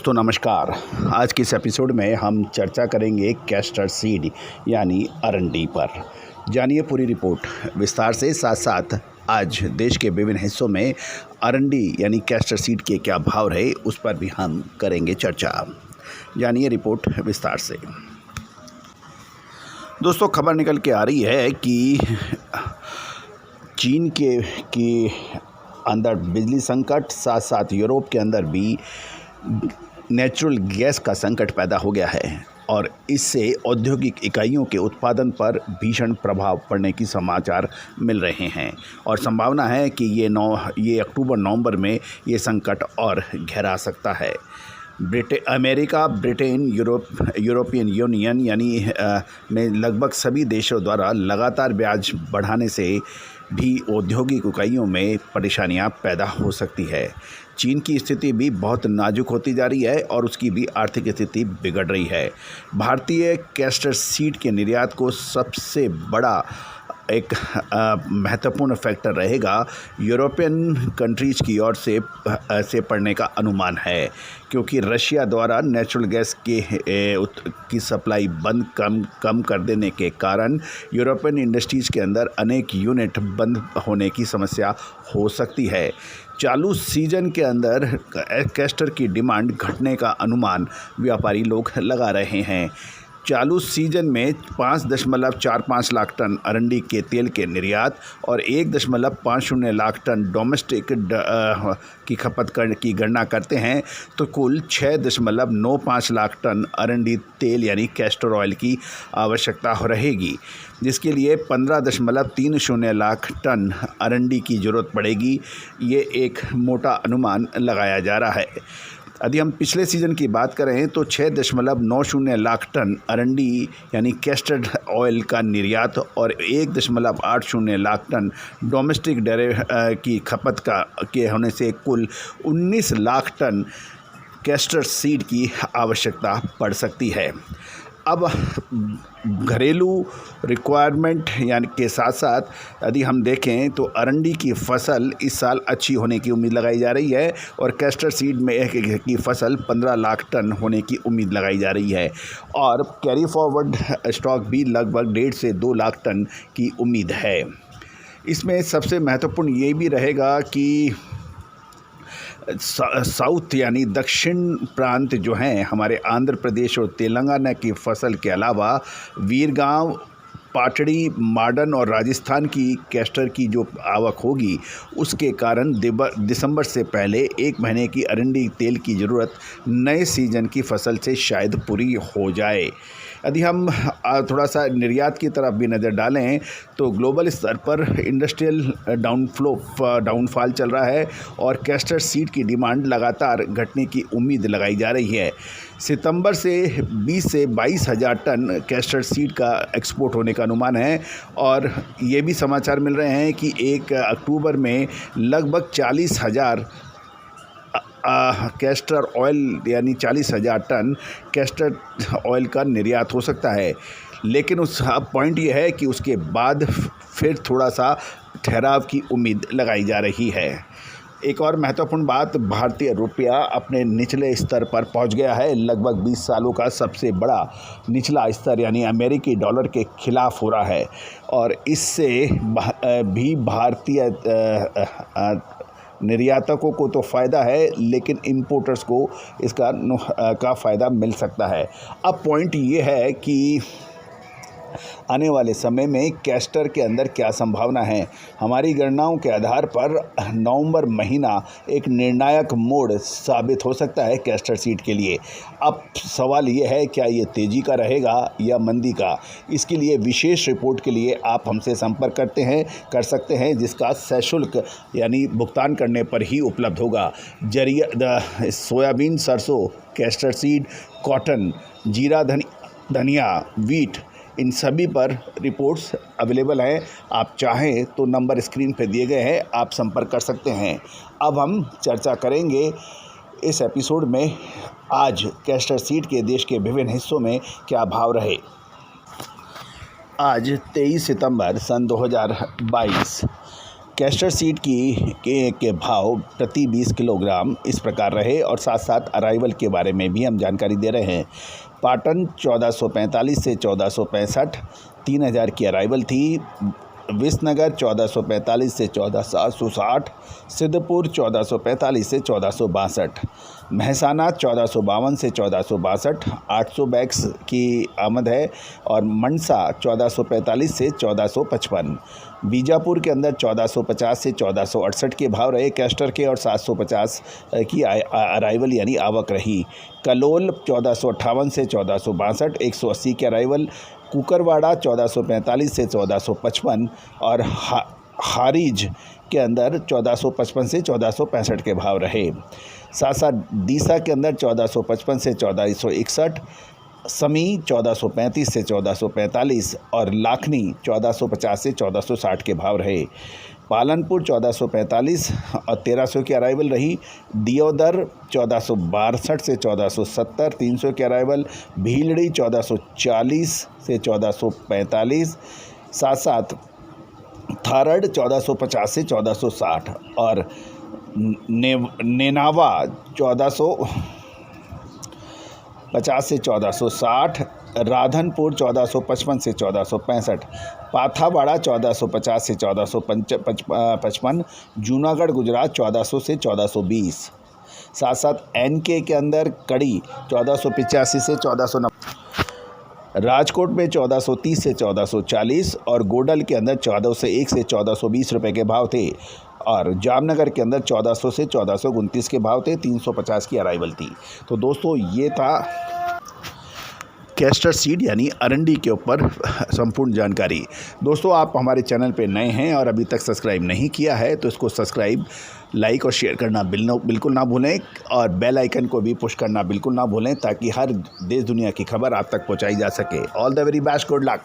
दोस्तों नमस्कार। आज के इस एपिसोड में हम चर्चा करेंगे कैस्टर सीड यानी अरंडी पर। जानिए पूरी रिपोर्ट विस्तार से। साथ साथ आज देश के विभिन्न हिस्सों में अरंडी यानी कैस्टर सीड के क्या भाव रहे उस पर भी हम करेंगे चर्चा। जानिए रिपोर्ट विस्तार से। दोस्तों खबर निकल के आ रही है कि चीन के अंदर बिजली संकट, साथ साथ यूरोप के अंदर भी नेचुरल गैस का संकट पैदा हो गया है और इससे औद्योगिक इकाइयों के उत्पादन पर भीषण प्रभाव पड़ने की समाचार मिल रहे हैं और संभावना है कि ये अक्टूबर नवंबर में ये संकट और गहरा सकता है। अमेरिका, ब्रिटेन, यूरोपियन यूनियन यानी में लगभग सभी देशों द्वारा लगातार ब्याज बढ़ाने से भी औद्योगिक इकाइयों में परेशानियां पैदा हो सकती है। चीन की स्थिति भी बहुत नाजुक होती जा रही है और उसकी भी आर्थिक स्थिति बिगड़ रही है। भारतीय कैस्टर सीड के निर्यात को सबसे बड़ा एक महत्वपूर्ण फैक्टर रहेगा यूरोपियन कंट्रीज़ की ओर से पड़ने का अनुमान है, क्योंकि रशिया द्वारा नेचुरल गैस की सप्लाई बंद कम कर देने के कारण यूरोपियन इंडस्ट्रीज़ के अंदर अनेक यूनिट बंद होने की समस्या हो सकती है। चालू सीजन के अंदर कैस्टर की डिमांड घटने का अनुमान व्यापारी लोग लगा रहे हैं। चालू सीजन में 5.45 लाख टन अरंडी के तेल के निर्यात और 1.50 लाख टन डोमेस्टिक की खपत की गणना करते हैं तो कुल 6.95 लाख टन अरंडी तेल यानी कैस्टर ऑयल की आवश्यकता रहेगी, जिसके लिए 15.30 लाख टन अरंडी की ज़रूरत पड़ेगी। ये एक मोटा अनुमान लगाया जा रहा है। यदि हम पिछले सीज़न की बात करें तो 6.90 लाख टन अरंडी यानी कैस्टर ऑयल का निर्यात और 1.80 लाख टन डोमेस्टिक की खपत के होने से कुल 19 लाख टन कैस्टर सीड की आवश्यकता पड़ सकती है। अब घरेलू रिक्वायरमेंट यानी के साथ साथ यदि हम देखें तो अरंडी की फसल इस साल अच्छी होने की उम्मीद लगाई जा रही है और कैस्टर सीड में की फसल 15 लाख टन होने की उम्मीद लगाई जा रही है और कैरी फॉरवर्ड स्टॉक भी लगभग 1.5 से 2 लाख टन की उम्मीद है। इसमें सबसे महत्वपूर्ण ये भी रहेगा कि साउथ यानी दक्षिण प्रांत जो हैं हमारे आंध्र प्रदेश और तेलंगाना की फसल के अलावा वीरगांव, पाटड़ी, मार्डन और राजस्थान की कैस्टर की जो आवक होगी उसके कारण दिसंबर से पहले 1 महीने की अरंडी तेल की ज़रूरत नए सीजन की फसल से शायद पूरी हो जाए। यदि हम थोड़ा सा निर्यात की तरफ भी नज़र डालें तो ग्लोबल स्तर पर इंडस्ट्रियल डाउनफॉल चल रहा है और कैस्टर सीड की डिमांड लगातार घटने की उम्मीद लगाई जा रही है। सितंबर से 20 से 22 हज़ार टन कैस्टर सीड का एक्सपोर्ट होने का अनुमान है और ये भी समाचार मिल रहे हैं कि 1 अक्टूबर में लगभग 40,000 कैस्टर ऑयल यानी 40,000 टन कैस्टर ऑयल का निर्यात हो सकता है। लेकिन उस पॉइंट ये है कि उसके बाद फिर थोड़ा सा ठहराव की उम्मीद लगाई जा रही है। एक और महत्वपूर्ण बात, भारतीय रुपया अपने निचले स्तर पर पहुंच गया है। लगभग 20 सालों का सबसे बड़ा निचला स्तर यानी अमेरिकी डॉलर के खिलाफ हो रहा है और इससे भी भारतीय निर्यातकों को तो फ़ायदा है लेकिन इंपोर्टर्स को इसका फ़ायदा मिल सकता है। अब पॉइंट ये है कि आने वाले समय में कैस्टर के अंदर क्या संभावना है। हमारी गणनाओं के आधार पर नवंबर महीना एक निर्णायक मोड़ साबित हो सकता है कैस्टर सीड के लिए। अब सवाल ये है क्या ये तेज़ी का रहेगा या मंदी का। इसके लिए विशेष रिपोर्ट के लिए आप हमसे संपर्क कर सकते हैं जिसका सशुल्क यानी भुगतान करने पर ही उपलब्ध होगा। सोयाबीन, सरसों, कैस्टर सीड, कॉटन, जीरा, धनिया, वीट, इन सभी पर रिपोर्ट्स अवेलेबल हैं। आप चाहें तो नंबर स्क्रीन पर दिए गए हैं, आप संपर्क कर सकते हैं। अब हम चर्चा करेंगे इस एपिसोड में आज कैस्टर सीड के देश के विभिन्न हिस्सों में क्या भाव रहे। आज 23 सितंबर सन 2022 कैस्टर सीड के भाव प्रति 20 किलोग्राम इस प्रकार रहे और साथ साथ अराइवल के बारे में भी हम जानकारी दे रहे हैं। पाटन 1445 से 1465 3000 की अराइवल थी। विसनगर 1445 से 1460, सिद्धपुर 1445 से 1462, महसाना 1452 से 1462 800 बैग्स की आमद है और मनसा 1445 से 1455। बीजापुर के अंदर 1450 से 1468 के भाव रहे कैस्टर के और 750 की अराइवल यानी आवक रही। कलोल 1458 से 1462 180 के अराइवल। कुकरवाड़ा 1445 से 1455 और हारीज के अंदर 1455 से 1465 के भाव रहे। साथ साथ डीसा के अंदर 1455 से 1461, समी 1435 से 1445 और लाखनी 1450 से 1460 के भाव रहे। पालनपुर 1445 और 1300 की अराइवल रही। दियोदर 1462 से 1470 300 की अराइवल। भीलड़ी 1440 से 1445, साथ साथ थारड़ 1450 से 1460 और नेनावा 1450 से 1460, राधनपुर 1455 से 1465, पाथावाड़ा 1450 से 1455, जूनागढ़ गुजरात 1400 से 1420। साथ साथ एनके के अंदर कड़ी 1485 से 1490, राजकोट में 1430 से 1440 और गोडल के अंदर 1401 से 1420 रुपए के भाव थे और जामनगर के अंदर 1400 से 1429 के भाव थे। 350 की अराइवल थी। तो दोस्तों ये था कैस्टर सीड यानी अरंडी के ऊपर संपूर्ण जानकारी। दोस्तों आप हमारे चैनल पे नए हैं और अभी तक सब्सक्राइब नहीं किया है तो इसको सब्सक्राइब, लाइक और शेयर करना बिल्कुल ना भूलें और बेल आइकन को भी पुश करना बिल्कुल ना भूलें ताकि हर देश दुनिया की खबर आप तक पहुंचाई जा सके। All the very best, good luck.